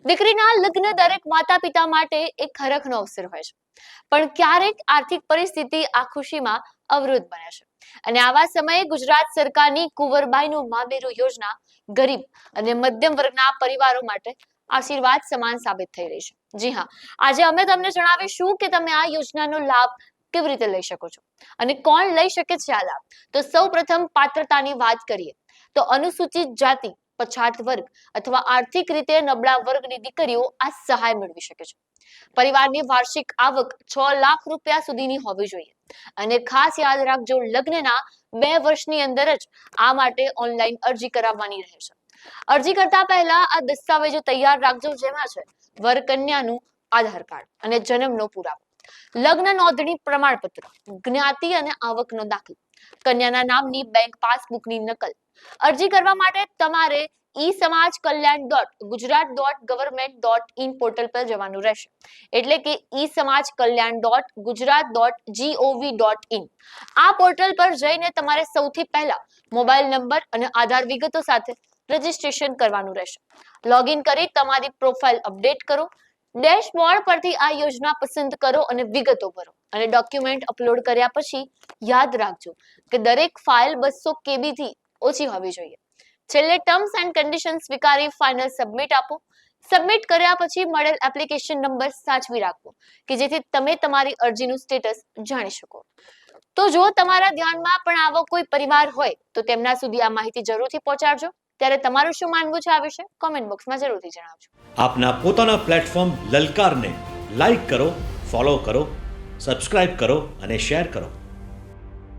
દીકરીના લગ્ન દરેક માતા પિતા માટે એક હરખનો અવસર હોય છે, પણ ક્યારેક આર્થિક પરિસ્થિતિ આ ખુશીમાં અવરોધ બને છે. અને આવા સમયે ગુજરાત સરકારની કુંવરબાઈનું મામેરું યોજના ગરીબ અને મધ્યમ વર્ગના પરિવારો માટે આશીર્વાદ સમાન સાબિત થઈ રહી છે. જી હા, આજે અમે તમને જણાવીશું કે તમે આ યોજનાનો લાભ કેવી રીતે લઈ શકો છો અને કોણ લઈ શકે છે આ લાભ. તો સૌ પ્રથમ પાત્રતાની વાત કરીએ તો અનુસૂચિત જાતિ, પછાત વર્ગ અથવા આર્થિક રીતે નબળા વર્ગની દીકરીઓ આ સહાય મેળવી શકે છે. પરિવારની વાર્ષિક આવક 6 લાખ રૂપિયા સુધીની હોવી જોઈએ. અને ખાસ યાદ રાખજો, લગ્નના 2 વર્ષની અંદર જ આ માટે ઓનલાઈન અરજી કરાવવાની રહે છે. અરજી કરતા પહેલા આ દસ્તાવેજો તૈયાર રાખજો, જેમાં છે વર કન્યાનું આધાર કાર્ડ અને જન્મનો પુરાવો, લગ્ન નોંધણી પ્રમાણપત્ર, જ્ઞાતિ અને આવકનો દાખલો, કન્યાના નામની બેંક પાસબુકની નકલ. અરજી કરવા માટે તમારે eSamajKalyan.gujarat.government.in પોર્ટલ પર જવાનું રહેશે. એટલે કે eSamajKalyan.gujarat.gov.in. આ પોર્ટલ પર જઈને તમારે સૌથી પહેલા મોબાઈલ નંબર અને આધાર વિગતો સાથે રજીસ્ટ્રેશન કરવાનું રહેશે. લોગિન કરી તમારી પ્રોફાઇલ અપડેટ કરો. ડેશબોર્ડ પરથી આ યોજના પસંદ કરો અને વિગતો ભરો. અને ડોક્યુમેન્ટ અપલોડ કર્યા પછી યાદ રાખજો કે દરેક ફાઇલ 200 KB થી ઓછી હોવી જોઈએ. છેલ્લે ટર્મ્સ એન્ડ કન્ડિશન સ્વીકારી ફાઇનલ સબમિટ આપો. સબમિટ કર્યા પછી મળેલ એપ્લિકેશન નંબર સાચવી રાખવો કે જેથી તમે તમારી અરજીનું સ્ટેટસ જાણી શકો. તો જો તમારા ધ્યાનમાં પણ આવો કોઈ પરિવાર હોય તો તેમના સુધી આ માહિતી જરૂરથી પહોંચાડજો. ત્યારે તમારું શું માનવું છે આ વિશે કોમેન્ટ બોક્સમાં જરૂરથી જણાવજો. આપના પોતાના પ્લેટફોર્મ લલકારને લાઈક કરો, ફોલો કરો, સબસ્ક્રાઇબ કરો અને શેર કરો.